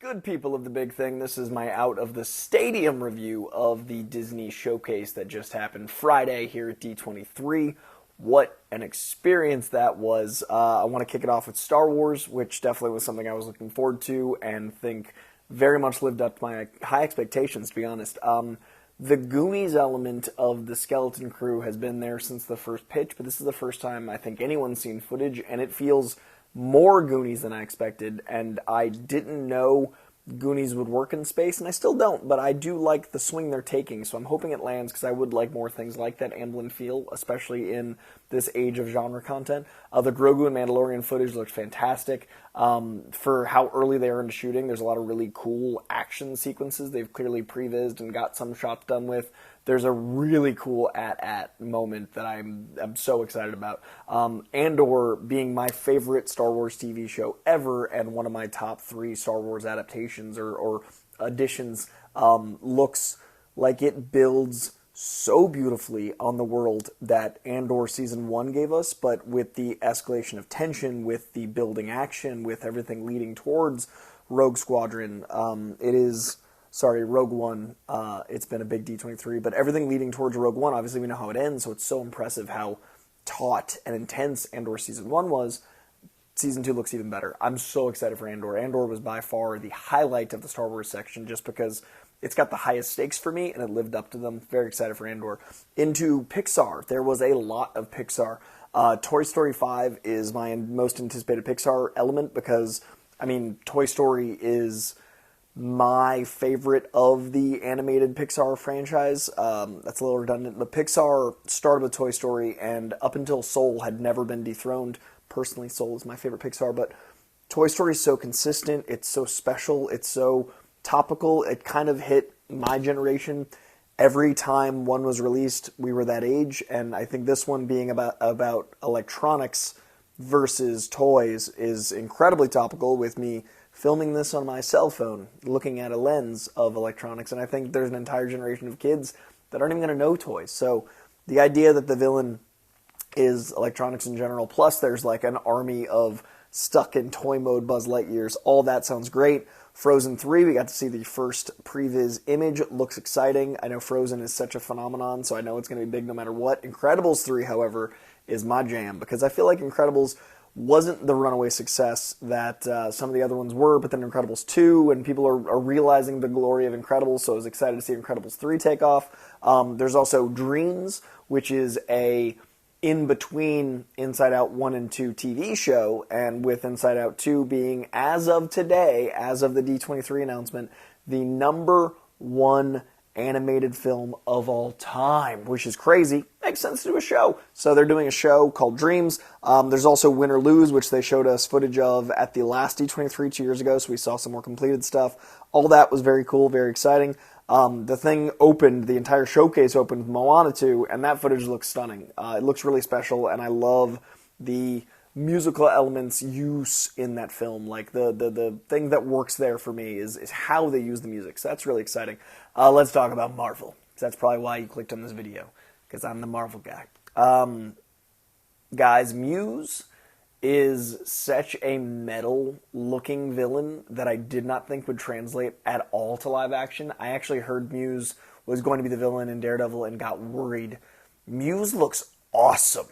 Good people of the big thing, this is my out of the stadium review of the Disney showcase that just happened Friday here at D23. What an experience that was. I want to kick it off with Star Wars, which definitely was something I was looking forward to and think very much lived up to my high expectations, to be honest. The Goonies element of the skeleton crew has been there since the first pitch, but this is the first time I think anyone's seen footage, and it feels more Goonies than I expected, and I didn't know Goonies would work in space, and I still don't, but I do like the swing they're taking, so I'm hoping it lands, because I would like more things like that Amblin feel, especially in this age of genre content. The Grogu and Mandalorian footage looked fantastic. For how early they are into shooting, there's a lot of really cool action sequences they've clearly prevised and got some shots done with. There's a really cool at moment that I'm so excited about. Andor being my favorite Star Wars TV show ever and one of my top 3 Star Wars adaptations or additions, looks like it builds so beautifully on the world that Andor Season 1 gave us, but with the escalation of tension, with the building action, with everything leading towards Rogue Squadron. Rogue One, it's been a big D23, but everything leading towards Rogue One, obviously we know how it ends, so it's so impressive how taut and intense Andor Season 1 was. Season 2 looks even better. I'm so excited for Andor. Andor was by far the highlight of the Star Wars section just because it's got the highest stakes for me, and it lived up to them. Very excited for Andor. Into Pixar. There was a lot of Pixar. Toy Story 5 is my most anticipated Pixar element because, Toy Story is my favorite of the animated Pixar franchise. That's a little redundant, but Pixar started with Toy Story, and up until Soul had never been dethroned. Personally, Soul is my favorite Pixar, but Toy Story is so consistent, it's so special, it's so topical, it kind of hit my generation. Every time one was released, we were that age, and I think this one being about electronics versus toys is incredibly topical with me filming this on my cell phone, looking at a lens of electronics, and I think there's an entire generation of kids that aren't even going to know toys. So the idea that the villain is electronics in general, plus there's like an army of stuck in toy mode Buzz Lightyears, all that sounds great. Frozen 3, we got to see the first previs image. It looks exciting. I know Frozen is such a phenomenon, so I know it's going to be big no matter what. Incredibles 3, however, is my jam, because I feel like Incredibles wasn't the runaway success that some of the other ones were, but then Incredibles 2, and people are realizing the glory of Incredibles, so I was excited to see Incredibles 3 take off. There's also Dreams, which is a in-between Inside Out 1 and 2 TV show, and with Inside Out 2 being, as of today, as of the D23 announcement, the #1 animated film of all time, which is crazy. Makes sense to do a show. So they're doing a show called Dreams. There's also Win or Lose, which they showed us footage of at the last D23 2 years ago, so we saw some more completed stuff. All that was very cool, very exciting. The thing opened, the entire showcase opened with Moana 2, and that footage looks stunning. It looks really special, and I love the musical elements use in that film. Like, the thing that works there for me is how they use the music, so that's really exciting. Let's talk about Marvel, because that's probably why you clicked on this video, because I'm the Marvel guy. Guys, Muse is such a metal-looking villain that I did not think would translate at all to live action. I actually heard Muse was going to be the villain in Daredevil and got worried. Muse looks awesome.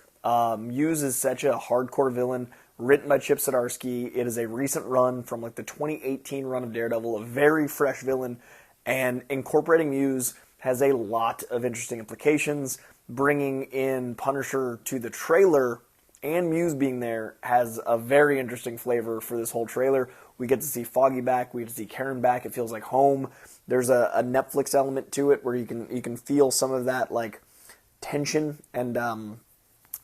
Muse is such a hardcore villain, written by Chip Zdarsky. It is a recent run from like the 2018 run of Daredevil, a very fresh villain, and incorporating Muse has a lot of interesting implications. Bringing in Punisher to the trailer and Muse being there has a very interesting flavor for this whole trailer. We get to see Foggy back, we get to see Karen back. It feels like home. There's a Netflix element to it where you can feel some of that like tension, and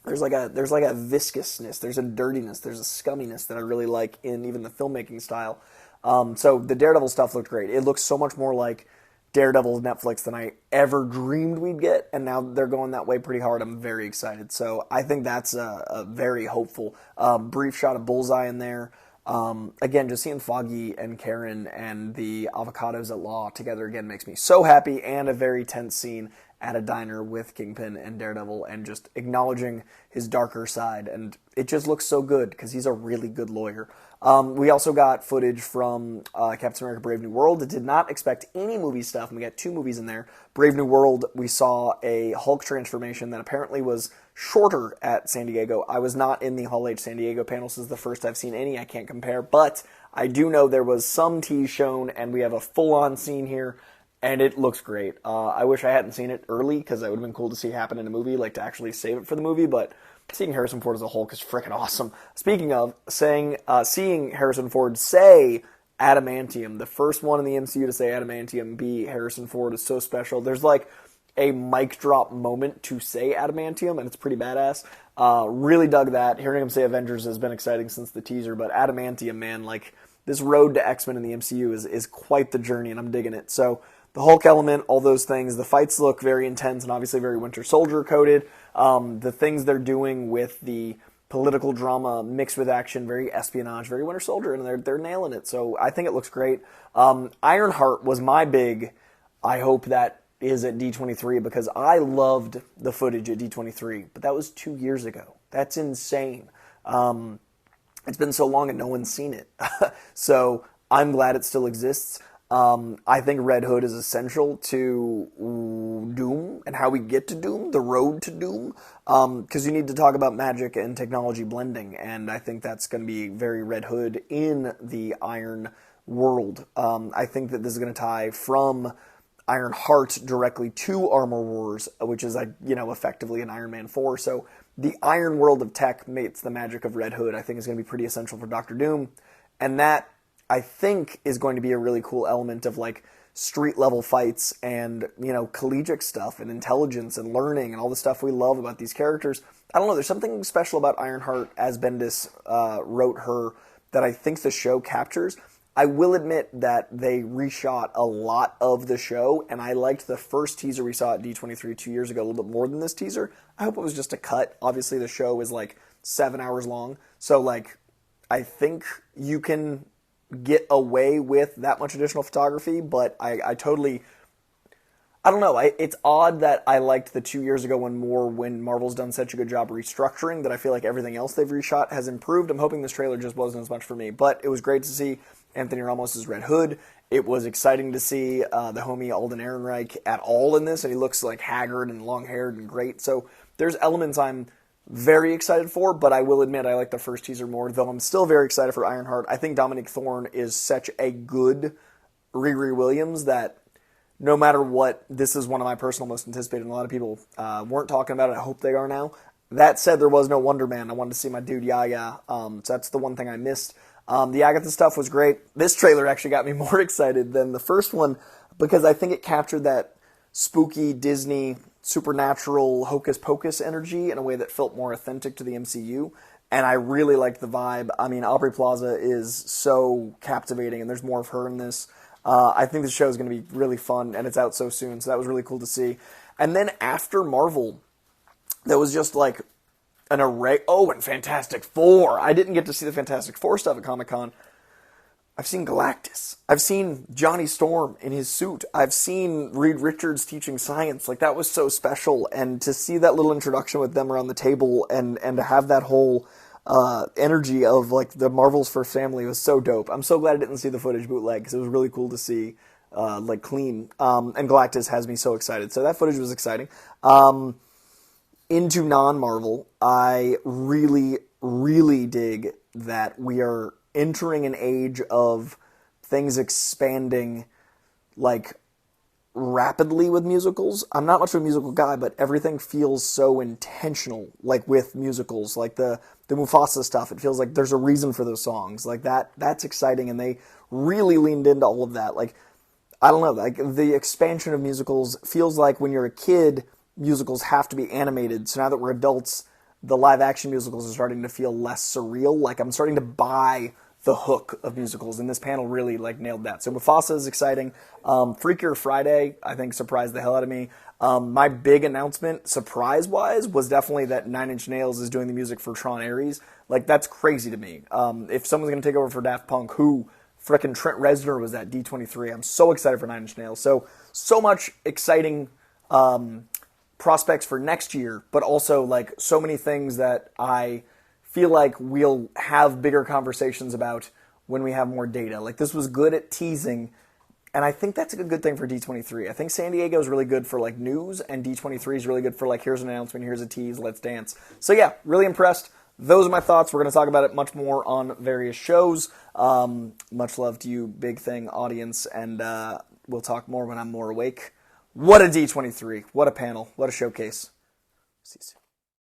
there's like a viscousness, there's a dirtiness, there's a scumminess that I really like in even the filmmaking style. So the Daredevil stuff looked great. It looks so much more like Daredevil Netflix than I ever dreamed we'd get, and now they're going that way pretty hard. I'm very excited. So I think that's a very hopeful. Brief shot of Bullseye in there. Again, just seeing Foggy and Karen and the Avocados at Law together again makes me so happy, and a very tense scene at a diner with Kingpin and Daredevil and just acknowledging his darker side. And it just looks so good because he's a really good lawyer. We also got footage from Captain America Brave New World. I did not expect any movie stuff, and we got 2 movies in there. Brave New World, we saw a Hulk transformation that apparently was shorter at San Diego. I was not in the Hall H San Diego panel. This is the first I've seen any. I can't compare, but I do know there was some tease shown, and we have a full-on scene here, and it looks great. I wish I hadn't seen it early, because that would have been cool to see happen in a movie, like to actually save it for the movie, but seeing Harrison Ford as a Hulk is freaking awesome. Speaking of, seeing Harrison Ford say adamantium, the first one in the MCU to say adamantium be Harrison Ford, is so special. There's like a mic drop moment to say adamantium, and it's pretty badass. Really dug that. Hearing him say Avengers has been exciting since the teaser, but adamantium, man, like, this road to X-Men in the MCU is quite the journey, and I'm digging it. So the Hulk element, all those things, the fights look very intense and obviously very Winter Soldier coded. The things they're doing with the political drama mixed with action, very espionage, very Winter Soldier, and they're nailing it. So I think it looks great. Ironheart was my big, I hope that is at D23, because I loved the footage at D23, but that was 2 years ago. That's insane. It's been so long and no one's seen it. So I'm glad it still exists. I think Red Hood is essential to Doom and how we get to Doom, the road to Doom, because you need to talk about magic and technology blending, and I think that's going to be very Red Hood in the Iron world. I think that this is going to tie from Ironheart directly to Armor Wars, which is, effectively an Iron Man 4, so the Iron world of tech meets the magic of Red Hood, I think is going to be pretty essential for Doctor Doom, and that, I think, is going to be a really cool element of, like, street-level fights and, collegiate stuff and intelligence and learning and all the stuff we love about these characters. I don't know, there's something special about Ironheart, as Bendis wrote her, that I think the show captures. I will admit that they reshot a lot of the show, and I liked the first teaser we saw at D23 2 years ago a little bit more than this teaser. I hope it was just a cut. Obviously, the show is, 7 hours long, so, I think you can get away with that much additional photography, but I totally... I don't know, it's odd that I liked the 2 years ago one more when Marvel's done such a good job restructuring that I feel like everything else they've reshot has improved. I'm hoping this trailer just wasn't as much for me, but it was great to see Anthony Ramos' Red Hood. It was exciting to see the homie Alden Ehrenreich at all in this, and he looks like haggard and long-haired and great, so there's elements I'm very excited for, but I will admit I like the first teaser more, though I'm still very excited for Ironheart. I think Dominic Thorne is such a good Riri Williams that no matter what, this is one of my personal most anticipated, and a lot of people weren't talking about it. I hope they are now. That said, there was no Wonder Man. I wanted to see my dude Yaya, so that's the one thing I missed. The Agatha stuff was great. This trailer actually got me more excited than the first one because I think it captured that spooky Disney supernatural hocus pocus energy in a way that felt more authentic to the MCU, and I really liked the vibe. I mean, Aubrey Plaza is so captivating, and there's more of her in this. I think the show is going to be really fun, and it's out so soon, so that was really cool to see. And then after Marvel, there was just an array. Oh, and Fantastic Four. I didn't get to see the Fantastic Four stuff at Comic-Con. I've seen Galactus. I've seen Johnny Storm in his suit. I've seen Reed Richards teaching science. That was so special. And to see that little introduction with them around the table and to have that whole energy of the Marvel's first family was so dope. I'm so glad I didn't see the footage bootleg because it was really cool to see clean. And Galactus has me so excited. So that footage was exciting. Into non-Marvel, I really, really dig that we are entering an age of things expanding rapidly with musicals. I'm not much of a musical guy, but everything feels so intentional, with musicals, the Mufasa stuff. It feels like there's a reason for those songs. That's exciting, and they really leaned into all of that. I don't know, the expansion of musicals feels like when you're a kid, musicals have to be animated. So now that we're adults, the live-action musicals are starting to feel less surreal. I'm starting to buy the hook of musicals, and this panel really nailed that. So Mufasa is exciting. Freakier Friday, I think, surprised the hell out of me. My big announcement, surprise-wise, was definitely that Nine Inch Nails is doing the music for Tron Ares. That's crazy to me. If someone's going to take over for Daft Punk, who frickin' Trent Reznor was at D23, I'm so excited for Nine Inch Nails. So much exciting prospects for next year, but also like so many things that I feel like we'll have bigger conversations about when we have more data. Like this was good at teasing, and I think that's a good thing for D23. I think San Diego is really good for like news, and D23 is really good for like, here's an announcement, here's a tease, let's dance. So yeah, really impressed. Those are my thoughts. We're going to talk about it much more on various shows. Much love to you, Big Thing audience, and we'll talk more when I'm more awake. What a D23. What a panel. What a showcase. See you soon.